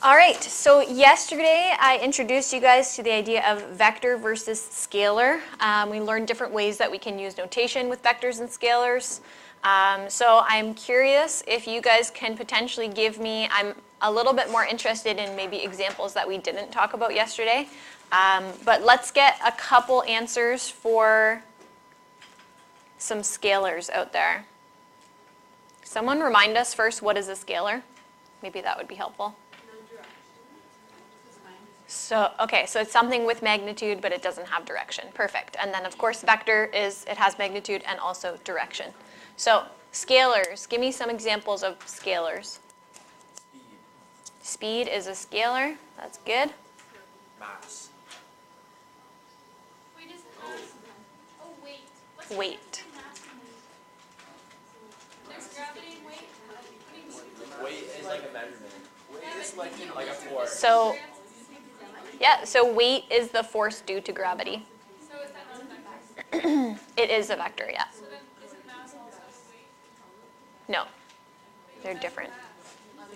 All right, so yesterday I introduced you guys to the idea of vector versus scalar. We learned different ways that we can use notation with vectors and scalars. So I'm curious if you guys can potentially give me, I'm a little bit more interested in maybe examples that we didn't talk about yesterday. But let's get a couple answers for some scalars out there. Someone remind us first, what is a scalar? Maybe that would be helpful. So, okay, so it's something with magnitude, but it doesn't have direction. Perfect. And then, of course, vector is, it has magnitude and also direction. So, scalars. Give me some examples of scalars. Speed is a scalar. That's good. Mass. Wait, is it mass? Oh, weight. What's Weight. There's gravity and weight. Weight is like a measurement. Weight is like a force. So, yeah, so weight is the force due to gravity. So is that not a vector? It is a vector, yeah. So then isn't mass also weight? No, they're different.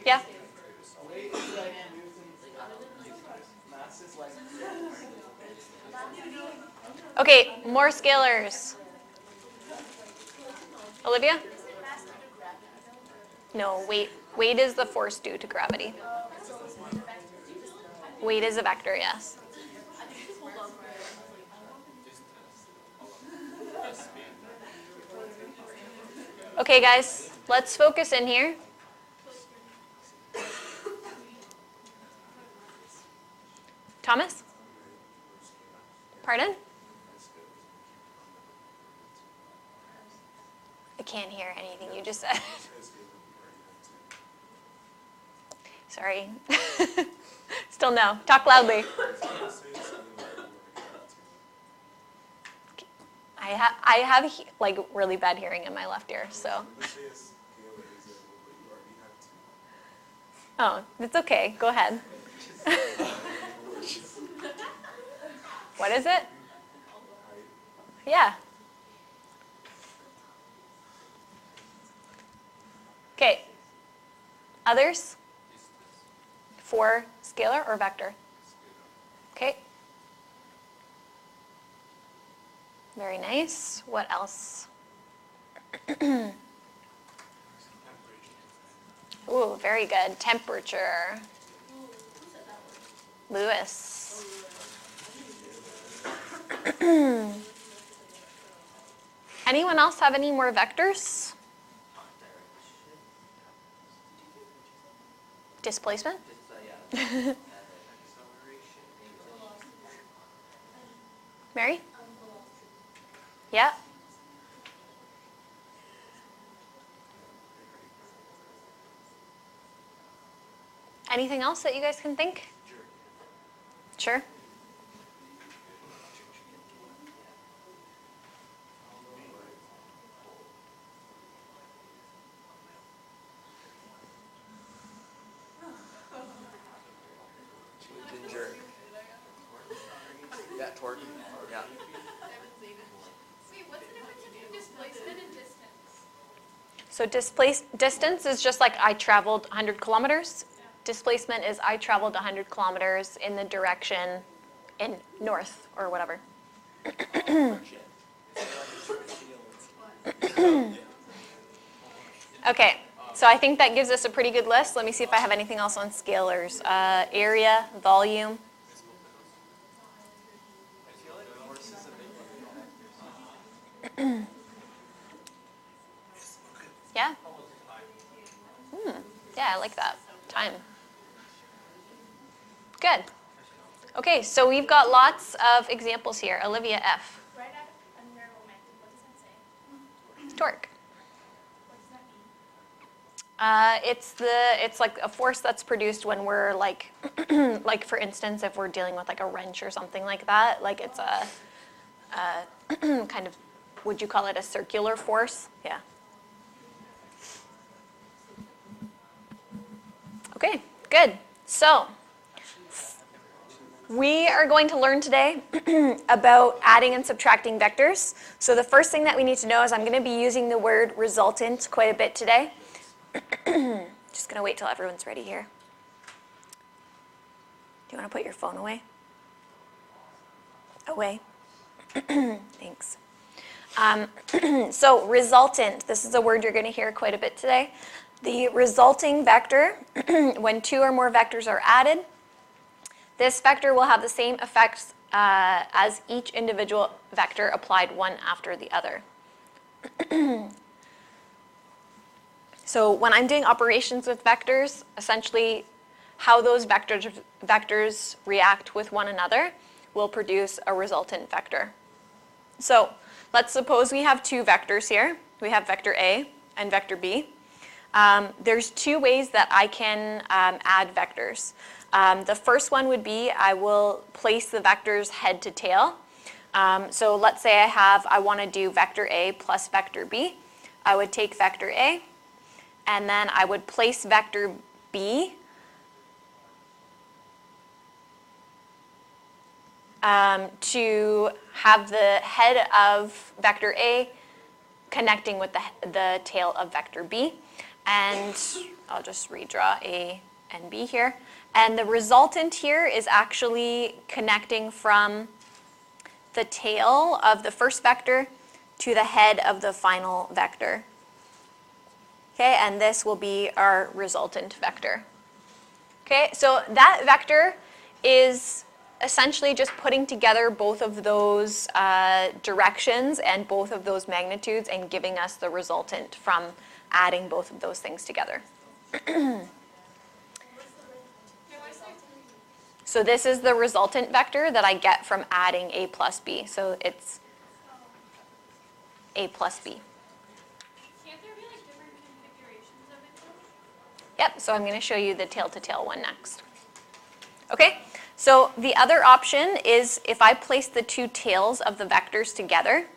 Yeah? Okay, more scalars. Olivia? No, weight is the force due to gravity. Weight is a vector, yes. Okay, guys, let's focus in here. Thomas? Pardon? I can't hear anything you just said. Sorry. Still no. Talk loudly. I have like really bad hearing in my left ear, so. Oh, it's okay. Go ahead. What is it? Yeah. Okay. Others? For scalar or vector? Okay. Very nice. What else? Ooh, very good. Temperature. Lewis. Anyone else have any more vectors? Displacement? Mary? Yeah? Anything else that you guys can think? Sure? Yeah, torque. Yeah. Wait, what's the difference between displacement and distance? So distance is just like I traveled 100 kilometers. Displacement is I traveled 100 kilometers in the direction in north or whatever. Okay, so I think that gives us a pretty good list. Let me see if I have anything else on scalars. Area, volume. Yeah? Yeah, I like that. Time. Good. Okay, so we've got lots of examples here. Olivia F. Right at a narrow momentum, what does that say? Torque. What does that mean? It's like a force that's produced when we're like, like for instance, if we're dealing with like a wrench or something like that, like it's a kind of, would you call it a circular force? Yeah. Okay, good. So we are going to learn today about adding and subtracting vectors. So the first thing that we need to know is I'm going to be using the word resultant quite a bit today. Just going to wait till everyone's ready here. you want to put your phone away? Away. Thanks. So resultant, this is a word you're going to hear quite a bit today. The resulting vector, when two or more vectors are added, this vector will have the same effects as each individual vector applied one after the other. So when I'm doing operations with vectors, essentially how those vectors react with one another will produce a resultant vector. So let's suppose we have two vectors here. We have vector A and vector B. There's two ways that I can add vectors. The first one would be I will place the vectors head to tail. So let's say I want to do vector A plus vector B. I would take vector A, and then I would place vector B to have the head of vector A connecting with the tail of vector B. And I'll just redraw A and B here. And the resultant here is actually connecting from the tail of the first vector to the head of the final vector. Okay, and this will be our resultant vector. Okay, so that vector is essentially just putting together both of those directions and both of those magnitudes and giving us the resultant from adding both of those things together. So this is the resultant vector that I get from adding A plus B. So it's A plus B. Can't there be like different configurations of it though? Yep, so I'm going to show you the tail-to-tail one next. Okay, so the other option is if I place the two tails of the vectors together,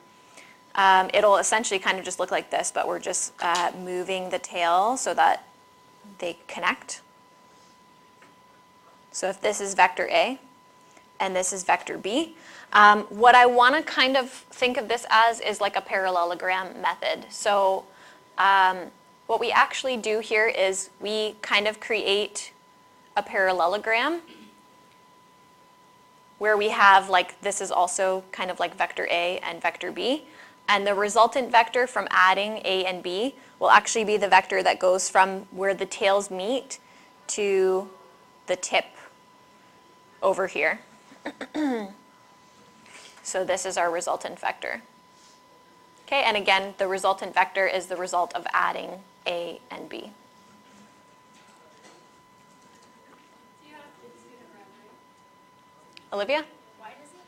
it'll essentially kind of just look like this, but we're just moving the tail so that they connect. So if this is vector A and this is vector B, what I want to kind of think of this as is like a parallelogram method. So what we actually do here is we kind of create a parallelogram where we have like, this is also kind of like vector A and vector B. And the resultant vector from adding A and B will actually be the vector that goes from where the tails meet to the tip over here. So this is our resultant vector. Okay, and again, the resultant vector is the result of adding A and B. So you have to do the red, right? Olivia? Why does it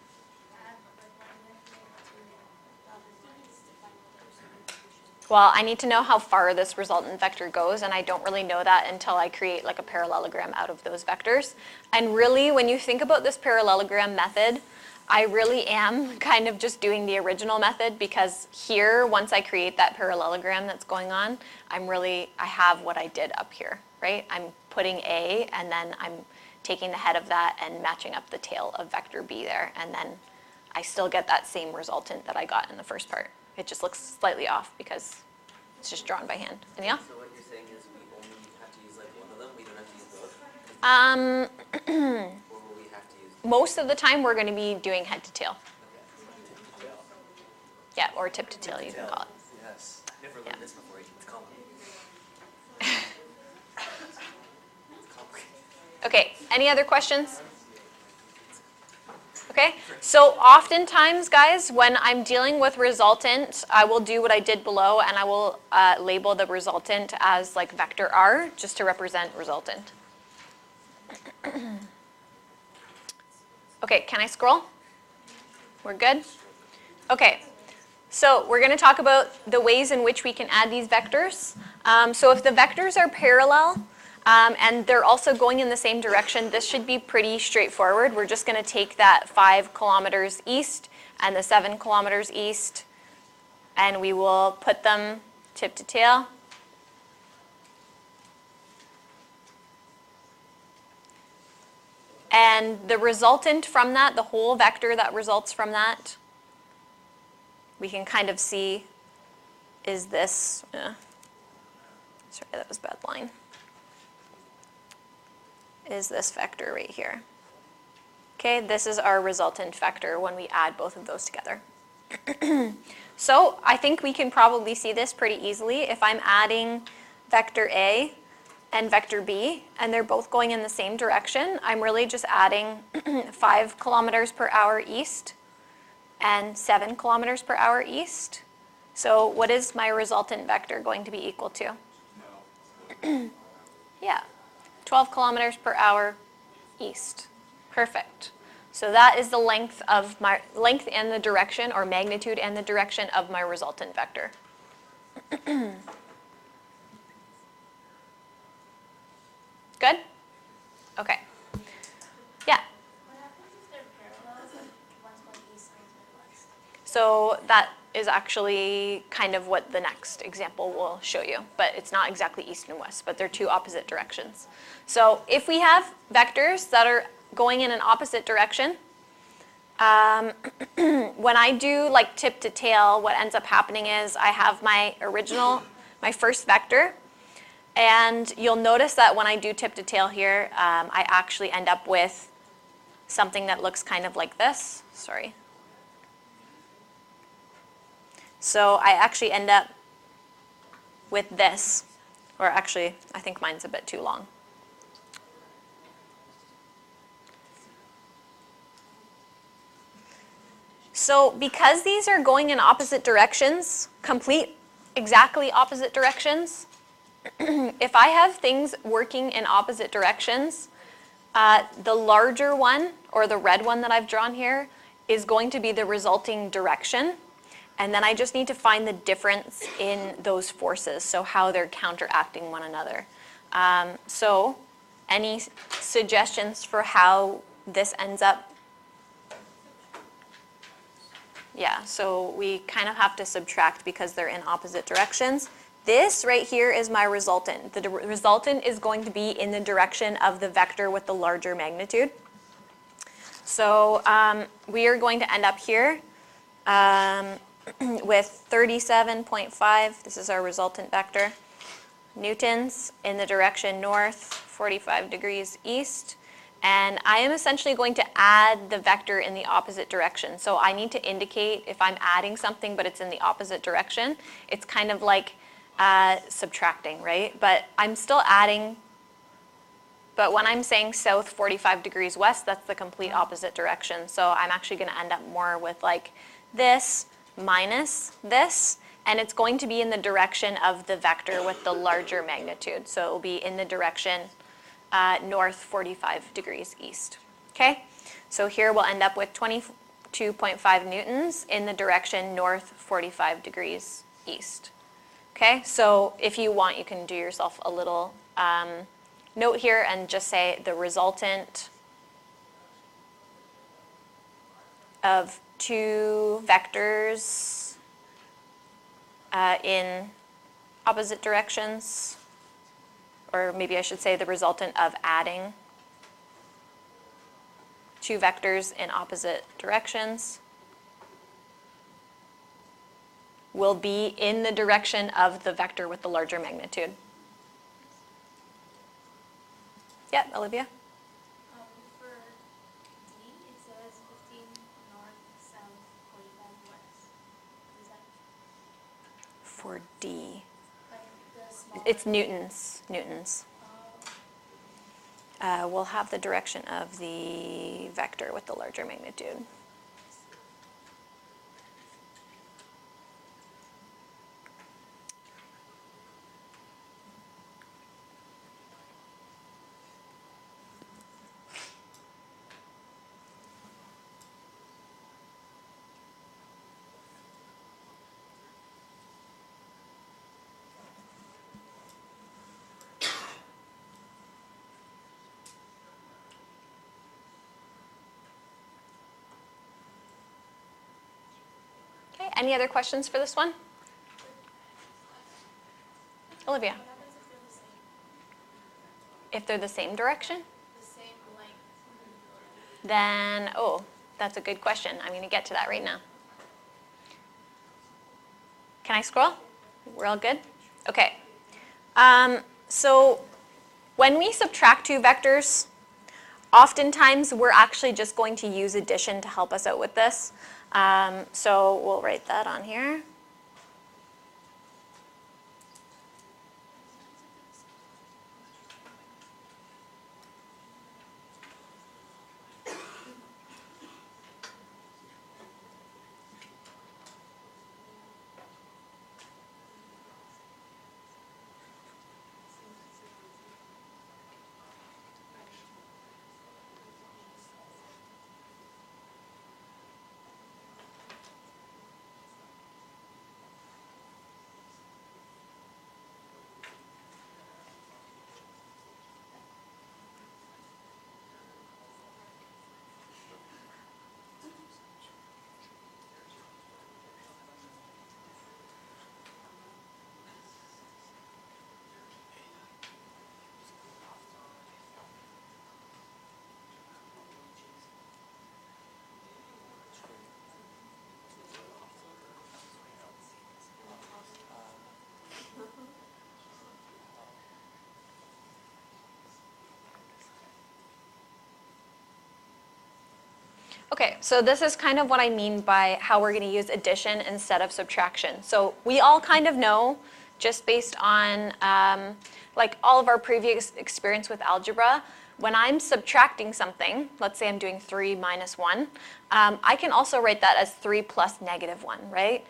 add like one vector to other students to find the person? Well, I need to know how far this resultant vector goes, and I don't really know that until I create like a parallelogram out of those vectors. And really, when you think about this parallelogram method, I really am kind of just doing the original method, because here, once I create that parallelogram that's going on, I have what I did up here, right? I'm putting A, and then I'm taking the head of that and matching up the tail of vector B there, and then I still get that same resultant that I got in the first part. It just looks slightly off because it's just drawn by hand. Anything else? So what you're saying is we only have to use like one of them? We don't have to use both? Or will we have to use Most of the time, we're going to be doing head to tail. Okay. Yeah, or tip to tail, you can call it. Yes. Never learned this before. It's complicated. It's complicated. Okay, any other questions? Okay, so oftentimes, guys, when I'm dealing with resultant, I will do what I did below, and I will label the resultant as like vector R, just to represent resultant. Okay, can I scroll? We're good? Okay, so we're going to talk about the ways in which we can add these vectors. So if the vectors are parallel, and they're also going in the same direction, this should be pretty straightforward. We're just going to take that 5 kilometers east and the 7 kilometers east, and we will put them tip to tail. And the resultant from that, the whole vector that results from that, we can kind of see is this. Sorry, that was a bad line. Is this vector right here. Okay, this is our resultant vector when we add both of those together. So I think we can probably see this pretty easily. If I'm adding vector A and vector B, and they're both going in the same direction, I'm really just adding 5 kilometers per hour east and 7 kilometers per hour east. So what is my resultant vector going to be equal to? Yeah, 12 kilometers per hour east. Perfect. So that is the length and the direction, or magnitude and the direction of my resultant vector. Good? Okay. Yeah. What happens if they're parallel, like one's going east and one's going west? So that is actually kind of what the next example will show you, but it's not exactly east and west, but they're two opposite directions. So if we have vectors that are going in an opposite direction, when I do like tip to tail, what ends up happening is I have my first vector, and you'll notice that when I do tip to tail here, I actually end up with something that looks kind of like this. Sorry. So I actually end up with this, or actually, I think mine's a bit too long. So because these are going in opposite directions, exactly opposite directions, if I have things working in opposite directions, the larger one, or the red one that I've drawn here, is going to be the resulting direction. And then I just need to find the difference in those forces, so how they're counteracting one another. So any suggestions for how this ends up? Yeah, so we kind of have to subtract because they're in opposite directions. This right here is my resultant. The resultant is going to be in the direction of the vector with the larger magnitude. So we are going to end up here with 37.5, this is our resultant vector, newtons in the direction north, 45 degrees east. And I am essentially going to add the vector in the opposite direction. So I need to indicate if I'm adding something but it's in the opposite direction. It's kind of like subtracting, right? But I'm still adding, but when I'm saying south 45 degrees west, that's the complete opposite direction. So I'm actually going to end up more with like this minus this, and it's going to be in the direction of the vector with the larger magnitude. So it will be in the direction north 45 degrees east. Okay, so here we'll end up with 22.5 newtons in the direction north 45 degrees east. Okay, so if you want, you can do yourself a little note here and just say the resultant of two vectors in opposite directions. Or maybe I should say the resultant of adding two vectors in opposite directions will be in the direction of the vector with the larger magnitude. Yeah, Olivia? For D, it says 15 north, south, 45 west. Is that For D. like the small? It's newtons. We'll have the direction of the vector with the larger magnitude. Okay, any other questions for this one? Olivia? What happens if they're the same? If they're the same direction? The same length. Then, oh, that's a good question. I'm going to get to that right now. Can I scroll? We're all good? Okay. So when we subtract two vectors, Oftentimes, we're actually just going to use addition to help us out with this. So we'll write that on here. Okay, so this is kind of what I mean by how we're going to use addition instead of subtraction. So we all kind of know, just based on like all of our previous experience with algebra, when I'm subtracting something, let's say I'm doing 3 minus 1, I can also write that as 3 plus negative 1, right?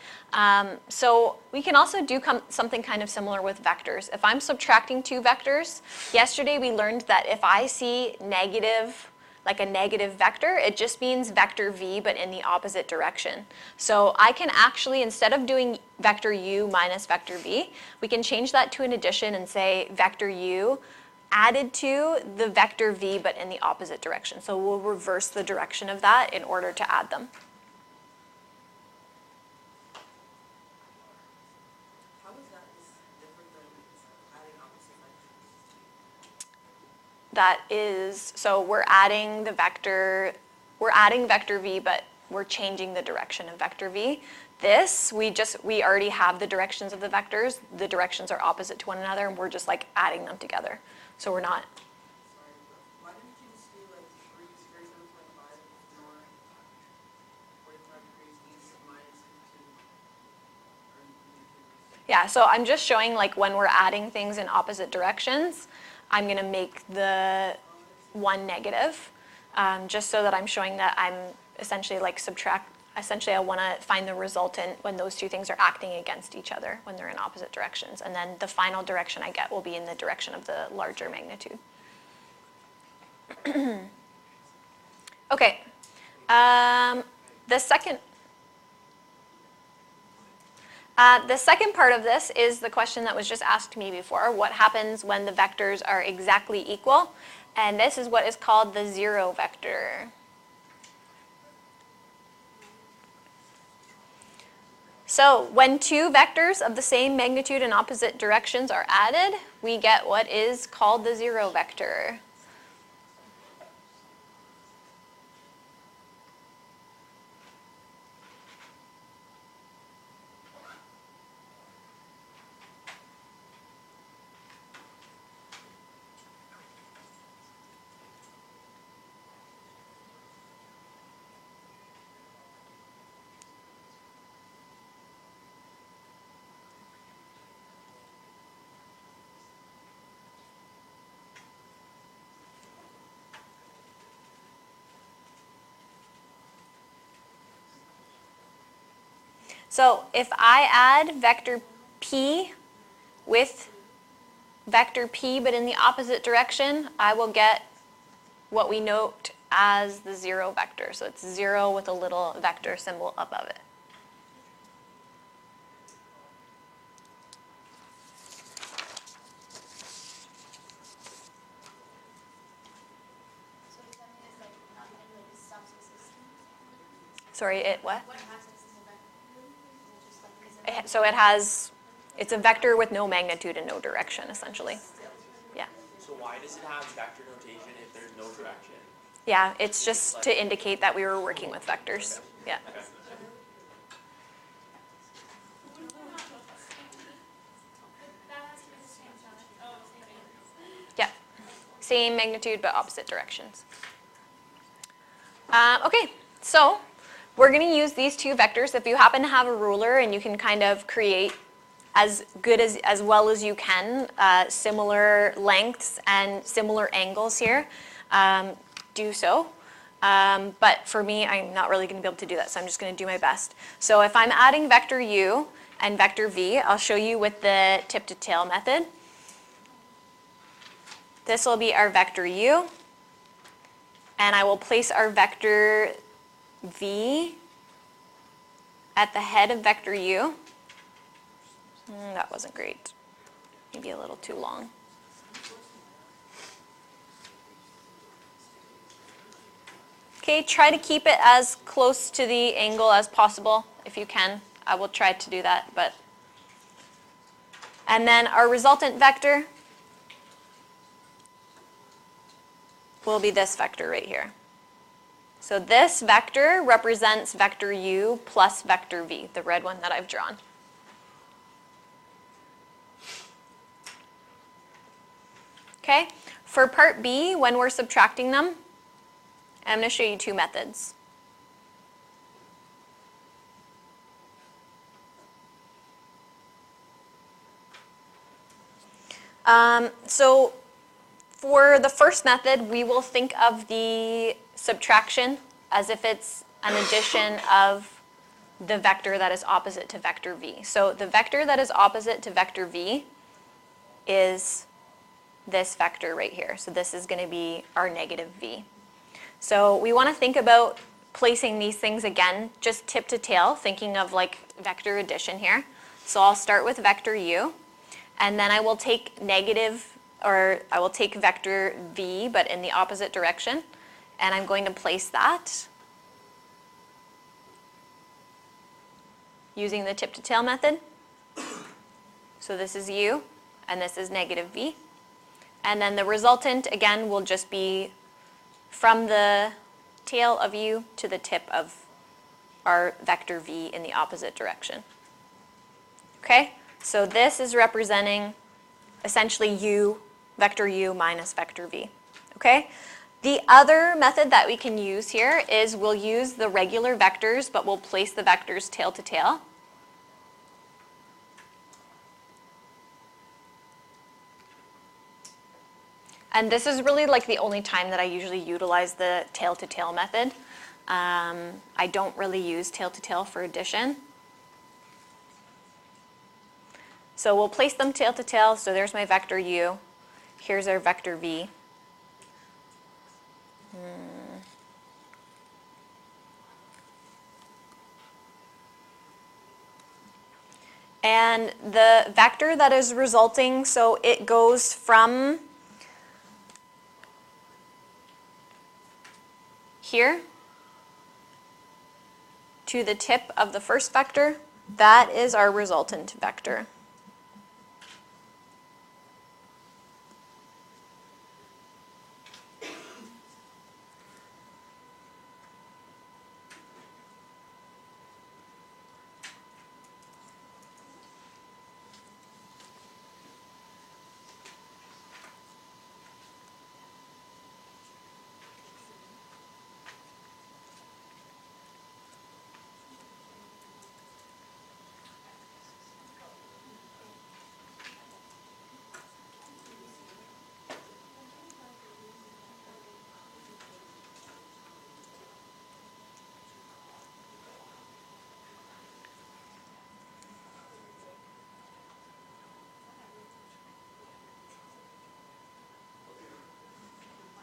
So we can also do something kind of similar with vectors. If I'm subtracting two vectors, yesterday we learned that if I see negative, like a negative vector, it just means vector v, but in the opposite direction. So I can actually, instead of doing vector u minus vector v, we can change that to an addition and say vector u added to the vector v, but in the opposite direction. So we'll reverse the direction of that in order to add them. How is that different than adding opposite vectors? That is, so we're adding vector v, but we're changing the direction of vector v. This, we already have the directions of the vectors. The directions are opposite to one another, and we're just like adding them together. So we're not. Sorry, but why didn't you just do like 3 square 7.5 or 45 degrees east minus 2? Yeah, so I'm just showing like when we're adding things in opposite directions, I'm going to make the one negative, just so that I'm showing that I'm essentially like essentially I want to find the resultant when those two things are acting against each other, when they're in opposite directions. And then the final direction I get will be in the direction of the larger magnitude. Okay, the second part of this is the question that was just asked me before. What happens when the vectors are exactly equal? And this is what is called the zero vector. So when two vectors of the same magnitude in opposite directions are added, we get what is called the zero vector. So if I add vector p with vector p but in the opposite direction, I will get what we note as the zero vector. So it's 0 with a little vector symbol above it. So does that mean it's like not going to like stops existing? Sorry, it what? What happens is a vector? Is it just like, is it So it's a vector with no magnitude and no direction, essentially. Yeah. So why does it have vector notation if there's no direction? Yeah, it's just to indicate that we were working with vectors. Yeah. Okay. Yeah. same magnitude but opposite directions. Okay, so we're going to use these two vectors. If you happen to have a ruler and you can kind of create as well as you can, similar lengths and similar angles here, do so. But for me, I'm not really going to be able to do that, so I'm just going to do my best. So if I'm adding vector u and vector v, I'll show you with the tip to tail method. This will be our vector u, and I will place our vector v at the head of vector u. That wasn't great. Maybe a little too long. Okay, try to keep it as close to the angle as possible if you can. I will try to do that, but. And then our resultant vector will be this vector right here. So this vector represents vector u plus vector v, the red one that I've drawn. Okay, for part B, when we're subtracting them, I'm going to show you two methods. So for the first method, we will think of the subtraction as if it's an addition of the vector that is opposite to vector v. So the vector that is opposite to vector v is this vector right here. So this is going to be our negative v. So we want to think about placing these things again, just tip to tail, thinking of like vector addition here. So I'll start with vector u, and then I will take I will take vector v, but in the opposite direction, and I'm going to place that using the tip to tail method. So this is u, and this is negative v. And then the resultant, again, will just be from the tail of u to the tip of our vector v in the opposite direction. Okay, so this is representing essentially u, vector u minus vector v. Okay, the other method that we can use here is we'll use the regular vectors, but we'll place the vectors tail to tail. And this is really like the only time that I usually utilize the tail-to-tail method. I don't really use tail-to-tail for addition. So we'll place them tail-to-tail. So there's my vector u. Here's our vector v. And the vector that is resulting, so it goes from here to the tip of the first vector. That is our resultant vector.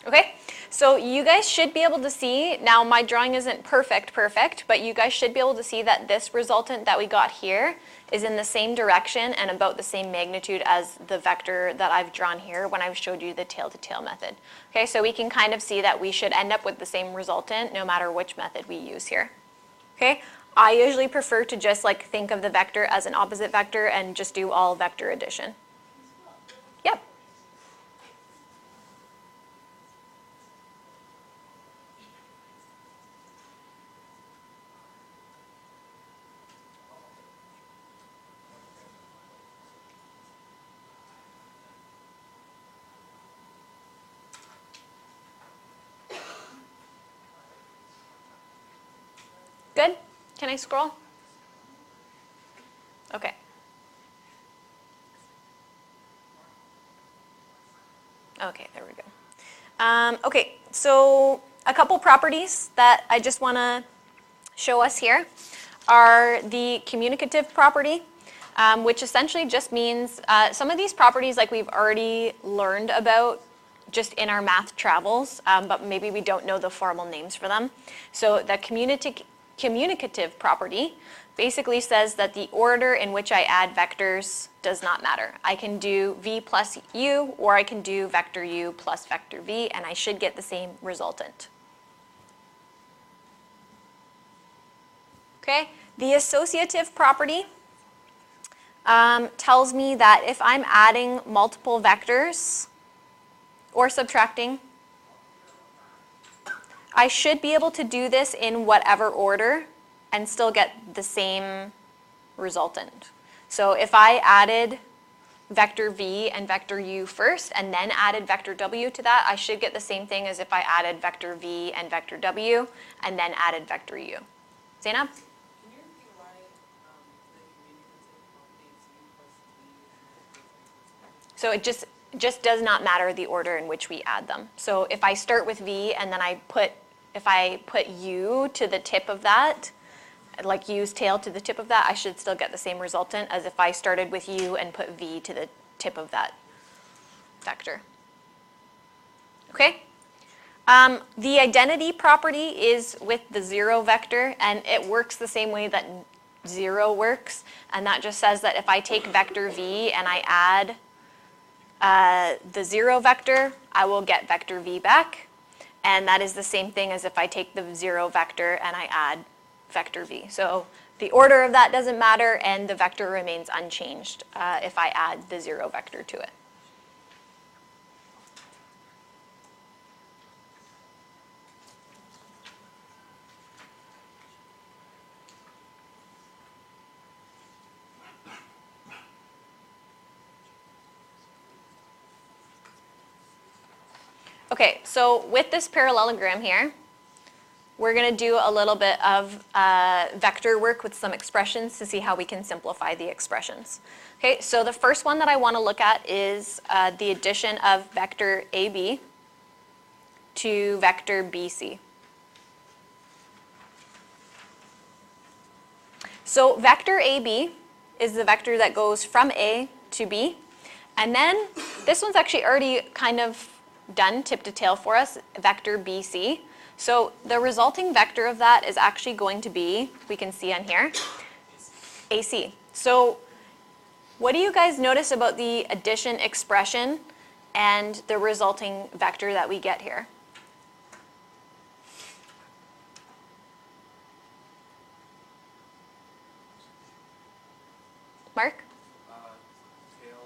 Okay, so you guys should be able to see, now my drawing isn't perfect, but you guys should be able to see that this resultant that we got here is in the same direction and about the same magnitude as the vector that I've drawn here when I've showed you the tail-to-tail method. Okay, so we can kind of see that we should end up with the same resultant no matter which method we use here. Okay, I usually prefer to just like think of the vector as an opposite vector and just do all vector addition. Yep. good? Can I scroll? Okay. Okay, there we go. Okay, so a couple properties that I just want to show us here are the communicative property, which essentially just means some of these properties like we've already learned about just in our math travels, but maybe we don't know the formal names for them. So the communicative property basically says that the order in which I add vectors does not matter. I can do v plus u, or I can do vector u plus vector v, and I should get the same resultant. Okay, the associative property tells me that if I'm adding multiple vectors or subtracting, I should be able to do this in whatever order and still get the same resultant. So if I added vector v and vector u first and then added vector w to that, I should get the same thing as if I added vector v and vector w and then added vector u. Zainab? Can you repeat why the communicative property is u plus v? So it just does not matter the order in which we add them. So if I start with v and then if I put u to the tip of that, like u's tail to the tip of that, I should still get the same resultant as if I started with u and put v to the tip of that vector. Okay? The identity property is with the 0 vector, and it works the same way that 0 works, and that just says that if I take vector v and I add the 0 vector, I will get vector v back, and that is the same thing as if I take the 0 vector and I add vector v. So the order of that doesn't matter, and the vector remains unchanged if I add the 0 vector to it. Okay, so with this parallelogram here, we're going to do a little bit of vector work with some expressions to see how we can simplify the expressions. Okay, so the first one that I want to look at is the addition of vector AB to vector BC. So vector AB is the vector that goes from A to B, and then this one's actually already kind of done tip to tail for us, vector BC. So the resulting vector of that is actually going to be, we can see on here, AC. So what do you guys notice about the addition expression and the resulting vector that we get here? Mark? Tail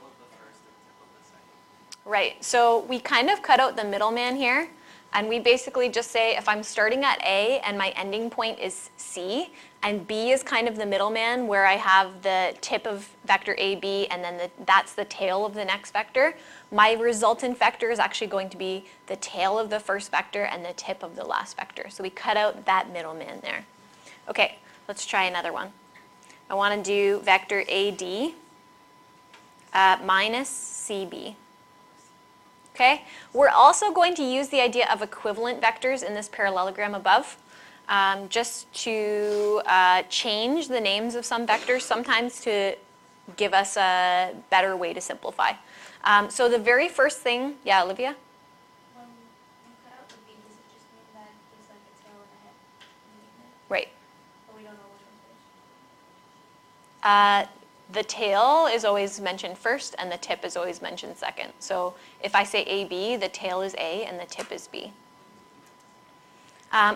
of the first and tip of the second. Right, so we kind of cut out the middleman here, and we basically just say if I'm starting at A and my ending point is C, and B is kind of the middleman where I have the tip of vector AB and then that's the tail of the next vector, my resultant vector is actually going to be the tail of the first vector and the tip of the last vector. So we cut out that middleman there. Okay, let's try another one. I want to do vector AD minus CB. Okay, we're also going to use the idea of equivalent vectors in this parallelogram above, just to change the names of some vectors, sometimes to give us a better way to simplify. So the very first thing, yeah, Olivia? When you cut out the B, does it just mean that there's like a tail and a head underneath it? Right. But we don't know which one's which? The tail is always mentioned first and the tip is always mentioned second. So if I say AB, the tail is A and the tip is B.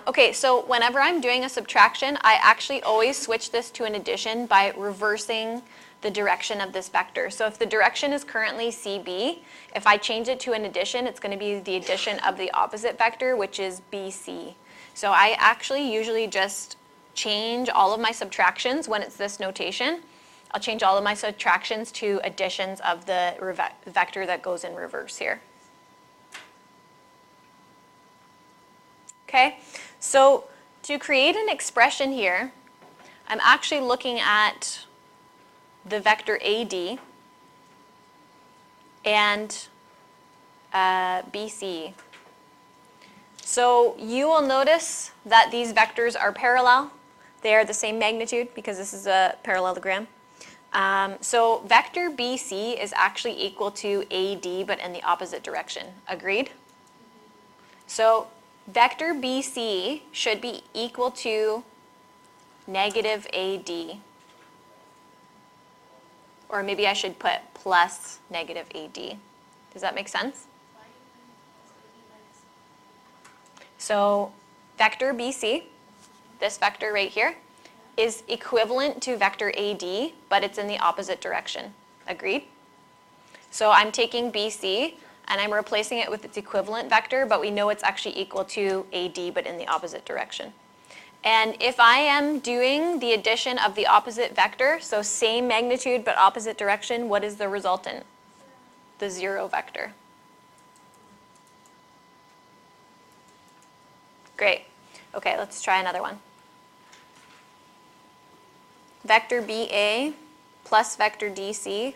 Okay, so whenever I'm doing a subtraction, I actually always switch this to an addition by reversing the direction of this vector. So if the direction is currently CB, if I change it to an addition, it's going to be the addition of the opposite vector, which is BC. So I actually usually just change all of my subtractions when it's this notation. I'll change all of my subtractions to additions of the vector that goes in reverse here. Okay, so to create an expression here, I'm actually looking at the vector AD and BC. So you will notice that these vectors are parallel. They are the same magnitude because this is a parallelogram. So vector BC is actually equal to AD but in the opposite direction. Agreed? So vector BC should be equal to negative AD. Or maybe I should put plus negative AD. Does that make sense? So vector BC, this vector right here, is equivalent to vector AD, but it's in the opposite direction. Agreed? So I'm taking BC and I'm replacing it with its equivalent vector, but we know it's actually equal to AD, but in the opposite direction. And if I am doing the addition of the opposite vector, so same magnitude but opposite direction, what is the resultant? The 0 vector. Great. Okay, let's try another one. Vector BA plus vector DC.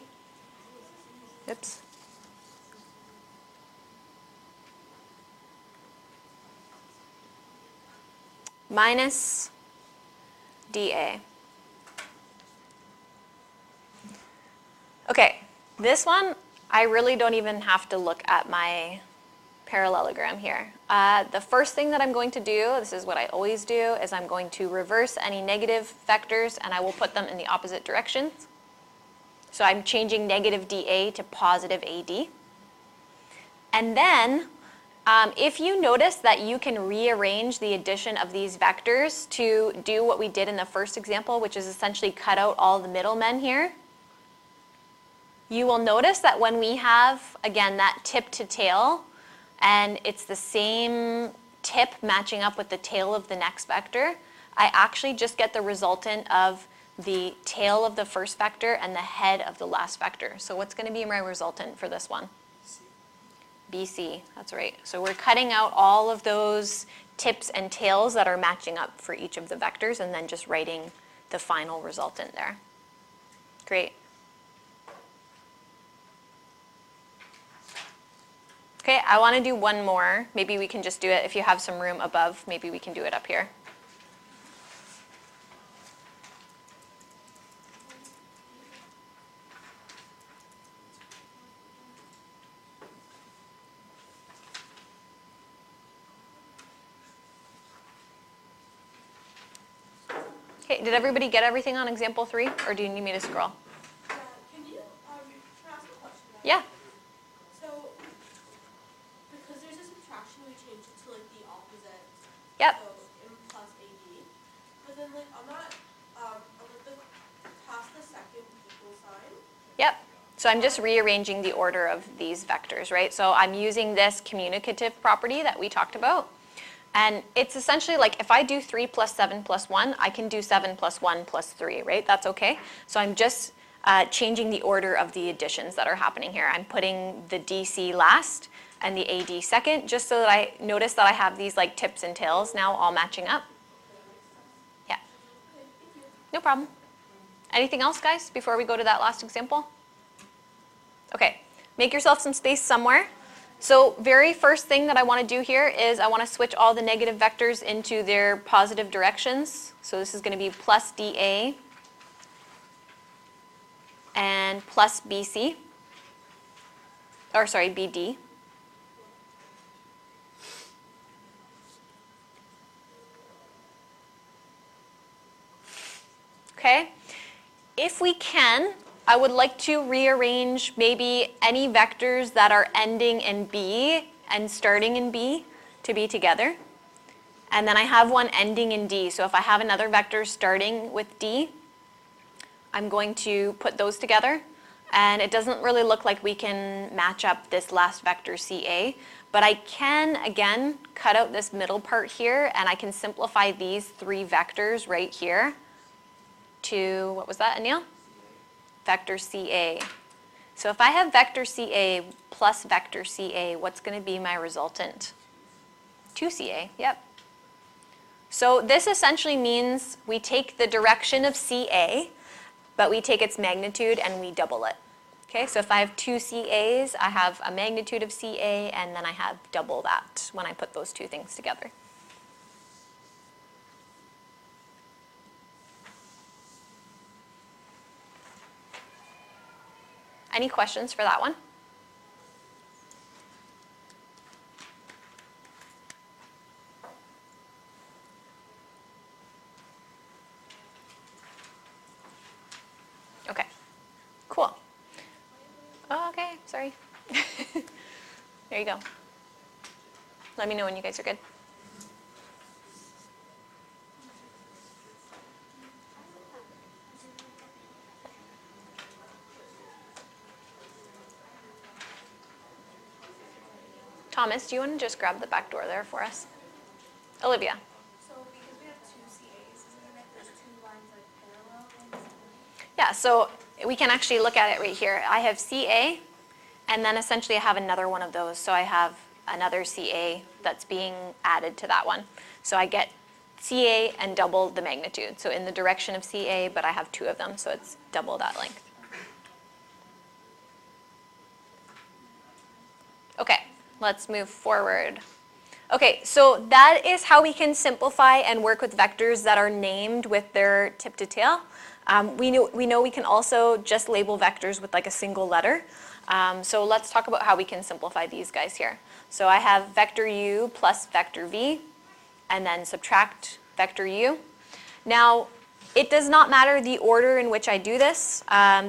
Oops. Minus DA. Okay, this one, I really don't even have to look at my parallelogram here. The first thing that I'm going to do, this is what I always do, is I'm going to reverse any negative vectors and I will put them in the opposite directions. So I'm changing negative DA to positive AD. And then, if you notice that you can rearrange the addition of these vectors to do what we did in the first example, which is essentially cut out all the middlemen here, you will notice that when we have, again, that tip to tail, and it's the same tip matching up with the tail of the next vector, I actually just get the resultant of the tail of the first vector and the head of the last vector. So what's going to be my resultant for this one? BC, that's right. So we're cutting out all of those tips and tails that are matching up for each of the vectors and then just writing the final resultant there. Great. Okay, I want to do one more. Maybe we can just do it, if you have some room above, maybe we can do it up here. Okay, did everybody get everything on example 3, or do you need me to scroll? Can you, can I ask a question? Yeah. So, because there's a subtraction, we change it to like the opposite. Yep. So, M plus AD. But then like, I'm not, with the, past the second equal sign. Yep. So I'm just rearranging the order of these vectors, right? So I'm using this communicative property that we talked about. And it's essentially like if I do 3 plus 7 plus 1, I can do 7 plus 1 plus 3, right? That's okay. So I'm just changing the order of the additions that are happening here. I'm putting the DC last and the AD second, just so that I notice that I have these like tips and tails now all matching up. Yeah. No problem. Anything else, guys, before we go to that last example? Okay. Make yourself some space somewhere. So very first thing that I want to do here is I want to switch all the negative vectors into their positive directions. So this is going to be plus DA and plus BC, or sorry, BD. Okay, if we can, I would like to rearrange maybe any vectors that are ending in B and starting in B to be together. And then I have one ending in D. So if I have another vector starting with D, I'm going to put those together. And it doesn't really look like we can match up this last vector CA. But I can, again, cut out this middle part here, and I can simplify these 3 vectors right here to, what was that, Anil? Vector CA. So if I have vector CA plus vector CA, what's going to be my resultant? 2CA, yep. So this essentially means we take the direction of CA, but we take its magnitude and we double it. Okay, so if I have two CAs, I have a magnitude of CA, and then I have double that when I put those two things together. Any questions for that one? Okay, cool. Oh, okay, sorry. There you go. Let me know when you guys are good. Thomas, do you want to just grab the back door there for us? Olivia. So because we have two CAs, isn't it that there's two lines like parallel lines? Yeah, so we can actually look at it right here. I have CA, and then essentially I have another one of those. So I have another CA that's being added to that one. So I get CA and double the magnitude. So in the direction of CA, but I have two of them, so it's double that length. Okay, let's move forward. Okay, so that is how we can simplify and work with vectors that are named with their tip to tail. We know we can also just label vectors with like a single letter. So let's talk about how we can simplify these guys here. So I have vector u plus vector v, and then subtract vector u. Now, it does not matter the order in which I do this.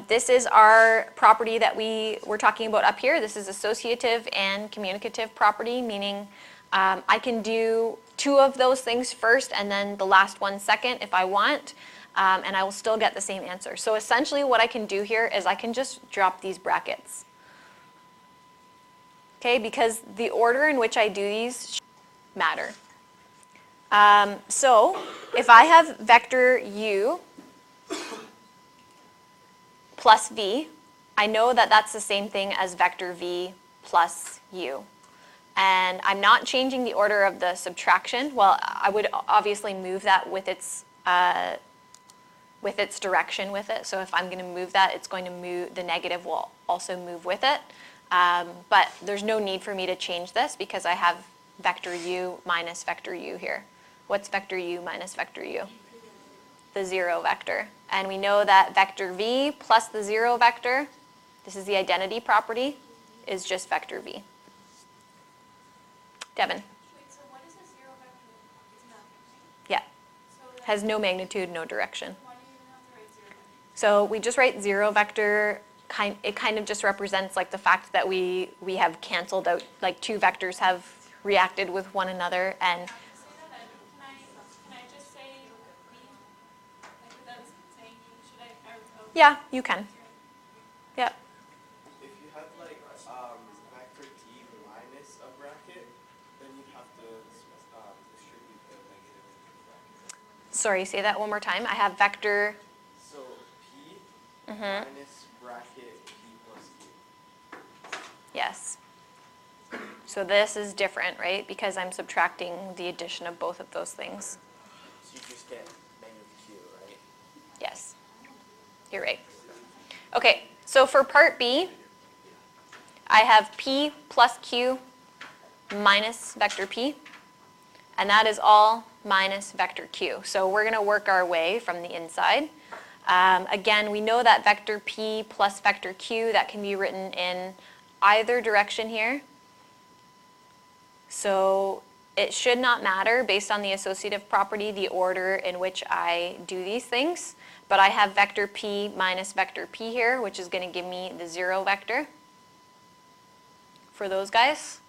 This is our property that we were talking about up here. This is associative and communicative property, meaning I can do two of those things first and then the last one second if I want, and I will still get the same answer. So essentially what I can do here is I can just drop these brackets. Okay, because the order in which I do these matter. So if I have vector u plus v, I know that that's the same thing as vector v plus u. And I'm not changing the order of the subtraction. Well, I would obviously move that with its direction with it. So if I'm going to move that, it's going to move, the negative will also move with it. But there's no need for me to change this because I have vector u minus vector u here. What's vector u minus vector u? The 0 vector. And we know that vector v plus the 0 vector, this is the identity property, is just vector v. Devin. Wait, so what is a zero vector? It's nothing. Yeah. So that, Has no magnitude, no direction. why do you even have to write zero vector? So we just write 0 vector. It kind of just represents like the fact that we have canceled out, like two vectors have reacted with one another, and Can I just say v? Like without saying u? Should I? yeah, you can. Yep. If you have like vector t minus a bracket, then you have to distribute the negative into the bracket. Sorry, say that one more time. I have vector. So p minus bracket p plus q. Yes. So this is different, right? Because I'm subtracting the addition of both of those things. So you just get negative q, right? Yes. You're right. Okay, so for part B, I have p plus q minus vector p, and that is all minus vector q. So we're going to work our way from the inside. Again, we know that vector p plus vector q, that can be written in either direction here. So it should not matter, based on the associative property, the order in which I do these things. But I have vector p minus vector p here, which is going to give me the 0 vector for those guys.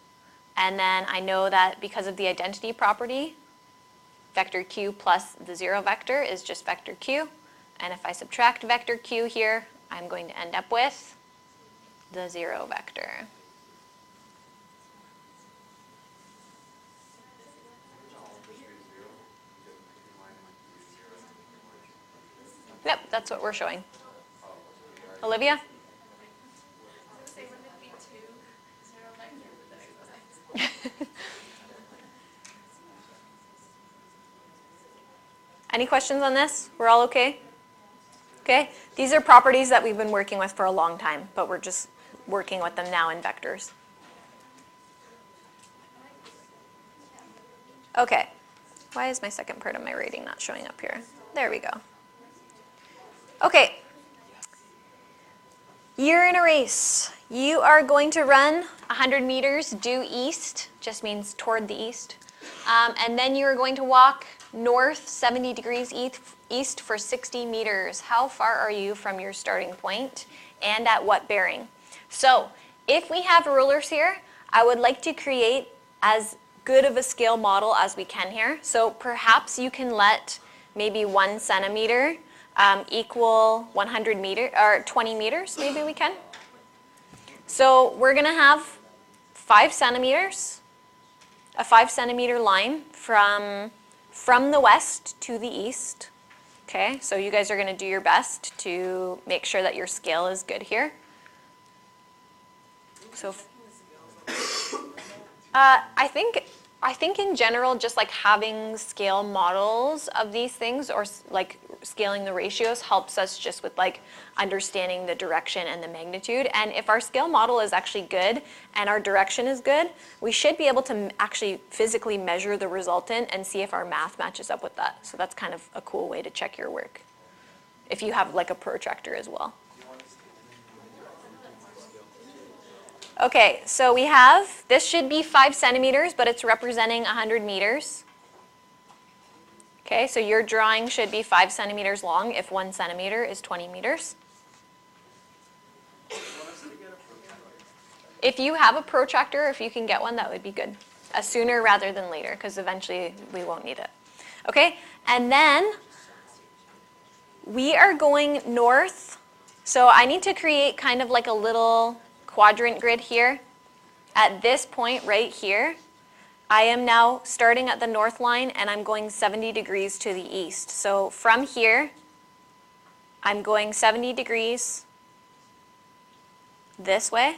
And then I know that because of the identity property, vector q plus the 0 vector is just vector q. And if I subtract vector q here, I'm going to end up with the 0 vector. Yep, that's what we're showing. Olivia? I was going to say, wouldn't it be 2 zero vector? But then I realized. Any questions on this? We're all okay? Okay, these are properties that we've been working with for a long time, but we're just working with them now in vectors. Okay, why is my second part of my rating not showing up here? There we go. Okay, you're in a race. You are going to run 100 meters due east, just means toward the east. And then you're going to walk north 70 degrees east for 60 meters. How far are you from your starting point and at what bearing? So if we have rulers here, I would like to create as good of a scale model as we can here. So perhaps you can let maybe 1 centimeter equal 100 meters, or 20 meters, maybe we can. So we're going to have 5 centimeters, a 5 centimeter line from the west to the east. Okay, so you guys are going to do your best to make sure that your scale is good here. So I think in general, just like having scale models of these things, or like scaling the ratios, helps us just with like understanding the direction and the magnitude. And if our scale model is actually good and our direction is good, we should be able to actually physically measure the resultant and see if our math matches up with that. So that's kind of a cool way to check your work, if you have like a protractor as well. Okay, so we have, this should be 5 centimeters, but it's representing 100 meters. Okay, so your drawing should be 5 centimeters long if 1 centimeter is 20 meters. If you have a protractor, if you can get one, that would be good. Sooner rather than later, because eventually we won't need it. Okay, and then we are going north. So I need to create kind of like a little quadrant grid here. At this point right here, I am now starting at the north line and I'm going 70 degrees to the east. So from here, I'm going 70 degrees this way.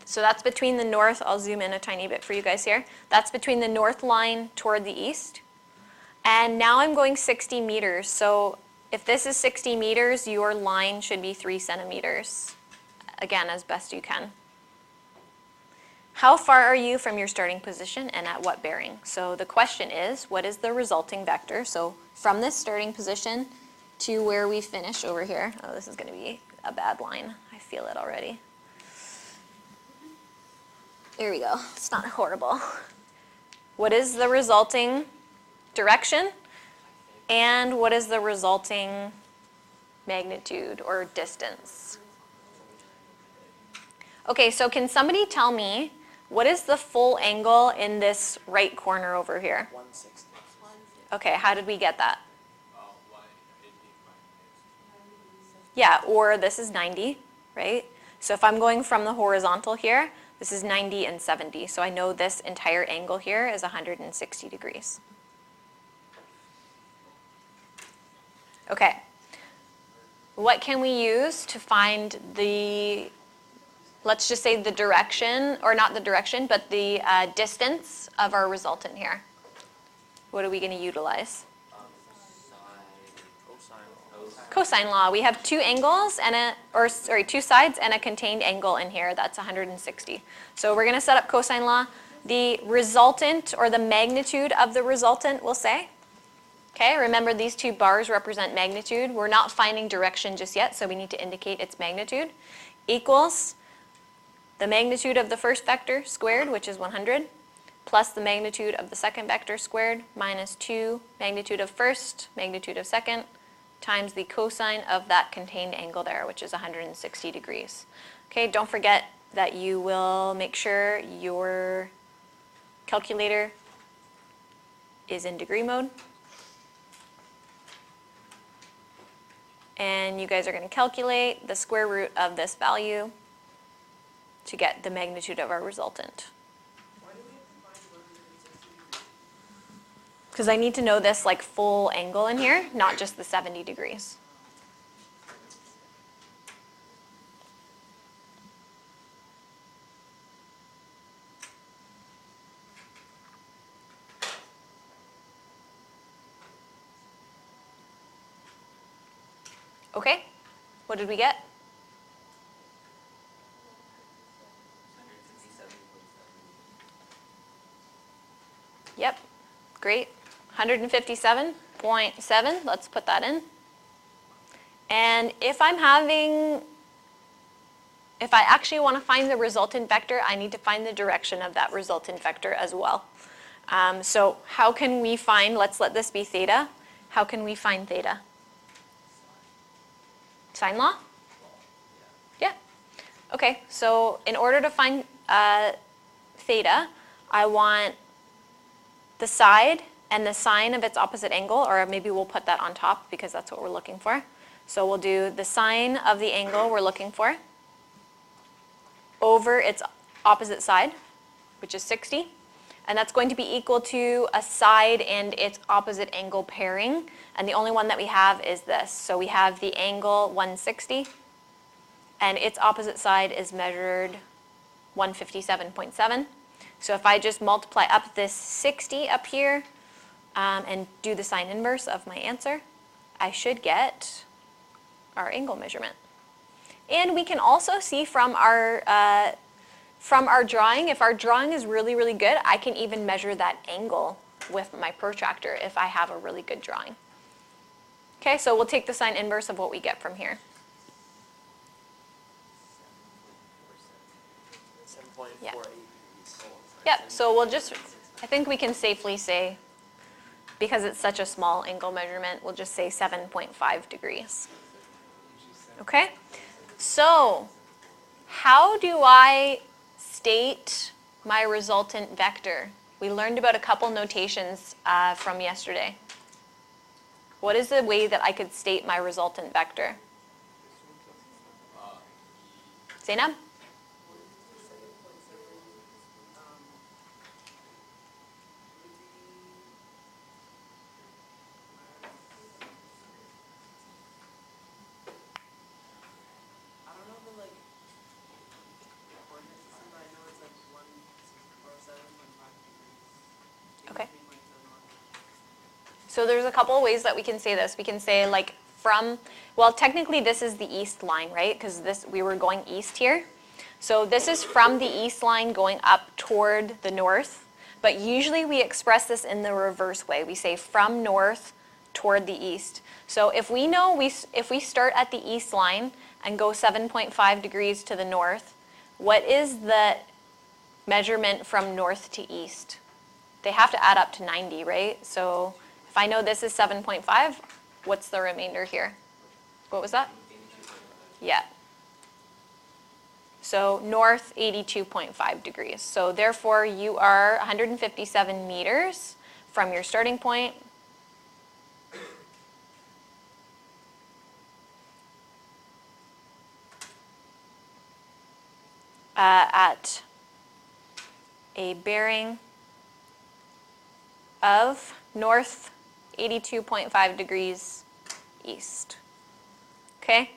So that's between the north, I'll zoom in a tiny bit for you guys here. That's between the north line toward the east. And now I'm going 60 meters. So if this is 60 meters, your line should be 3 centimeters. Again, as best you can. How far are you from your starting position and at what bearing? So the question is, what is the resulting vector? So from this starting position to where we finish over here. Oh, this is going to be a bad line. I feel it already. There we go. It's not horrible. What is the resulting direction? And what is the resulting magnitude or distance? Okay, so can somebody tell me what is the full angle in this right corner over here? 160. Okay, how did we get that? Yeah, or this is 90, right? So if I'm going from the horizontal here, this is 90 and 70. So I know this entire angle here is 160 degrees. Okay, what can we use to find the, let's just say the direction, or not the direction, but the distance of our resultant here? What are we going to utilize? Cosine law. We have 2 angles and two sides and a contained angle in here. That's 160. So we're going to set up cosine law. The resultant, or the magnitude of the resultant, we'll say. Okay, remember these 2 bars represent magnitude. We're not finding direction just yet, so we need to indicate its magnitude. Equals the magnitude of the first vector squared, which is 100, plus the magnitude of the second vector squared, minus 2 magnitude of first, magnitude of second, times the cosine of that contained angle there, which is 160 degrees. Okay, don't forget that you will make sure your calculator is in degree mode. And you guys are going to calculate the square root of this value to get the magnitude of our resultant. Why do we have to find 160 degrees? Because I need to know this like full angle in here, not just the 70 degrees. Okay, what did we get? 157.7. Yep, great. 157.7, let's put that in. And if I actually want to find the resultant vector, I need to find the direction of that resultant vector as well. So how can we find, let's let this be theta. How can we find theta? Sine law? Yeah. Okay, so in order to find theta, I want the side and the sine of its opposite angle, or maybe we'll put that on top because that's what we're looking for. So we'll do the sine of the angle we're looking for over its opposite side, which is 60. And that's going to be equal to a side and its opposite angle pairing. And the only one that we have is this. So we have the angle 160, and its opposite side is measured 157.7. So if I just multiply up this 60 up here and do the sine inverse of my answer, I should get our angle measurement. And we can also see from our drawing, if our drawing is really, really good, I can even measure that angle with my protractor if I have a really good drawing. Okay, so we'll take the sine inverse of what we get from here. 7.48 Yeah. degrees. Yep, so we'll just, I think we can safely say, because it's such a small angle measurement, we'll just say 7.5 degrees. Okay, so how do I state my resultant vector? We learned about a couple notations from yesterday. What is the way that I could state my resultant vector? Zainab? I don't know the like coordinate system, but I know it's like 107.5 degrees. Okay. Between, like, the north. So there's a couple of ways that we can say this. We can say like from, well, technically this is the east line, right? Because we were going east here. So this is from the east line going up toward the north. But usually we express this in the reverse way. We say from north toward the east. So if we know, if we start at the east line and go 7.5 degrees to the north, what is the measurement from north to east? They have to add up to 90, right? So if I know this is 7.5, what's the remainder here? What was that? Yeah. So north, 82.5 degrees. So therefore, you are 157 meters from your starting point. At a bearing of north 82.5 degrees east. Okay,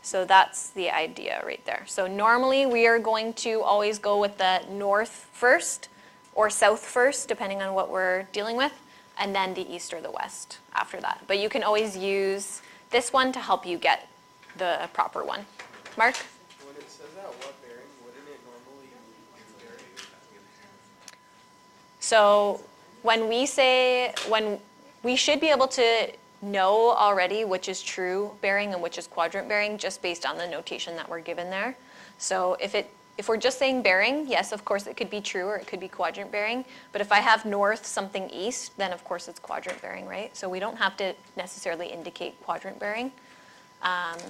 so that's the idea right there. So normally we are going to always go with the north first or south first, depending on what we're dealing with, and then the east or the west after that. But you can always use this one to help you get the proper one. Mark? When it says at what bearing, wouldn't it normally use bearing? So when we should be able to know already which is true bearing and which is quadrant bearing just based on the notation that we're given there. So if we're just saying bearing, yes, of course it could be true or it could be quadrant bearing. But if I have north something east, then of course it's quadrant bearing, right? So we don't have to necessarily indicate quadrant bearing. Yeah. So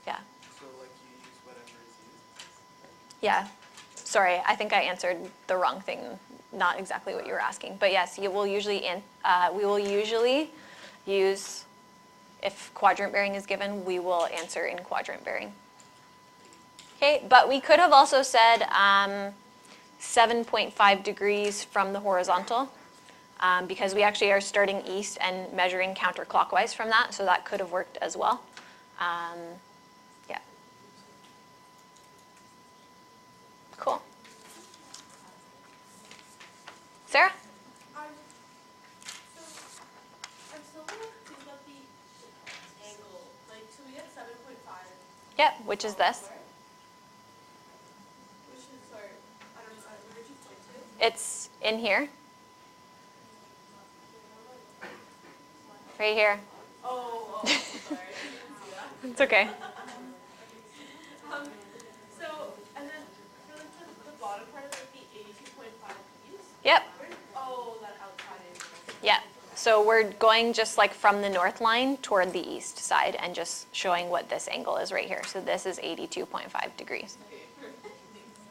like you use whatever is used? Yeah. Sorry, I think I answered the wrong thing, not exactly what you were asking. But yes, we will usually use, if quadrant bearing is given, we will answer in quadrant bearing. Okay, but we could have also said 7.5 degrees from the horizontal because we actually are starting east and measuring counterclockwise from that, so that could have worked as well. Yeah. Cool. Sarah? So I'm still gonna think about the angle. Like, so we which is this. Which is, sorry, I don't know, where did you point to? It's in here. Right here. Oh, sorry, I didn't see that. It's okay. So, and then for like the bottom part of it, the 82.5 piece? Yep. Oh, that outside angle. Yeah. So we're going just like from the north line toward the east side and just showing what this angle is right here. So this is 82.5 degrees.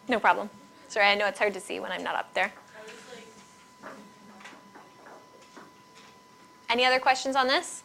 No problem. Sorry, I know it's hard to see when I'm not up there. I was like, Any other questions on this?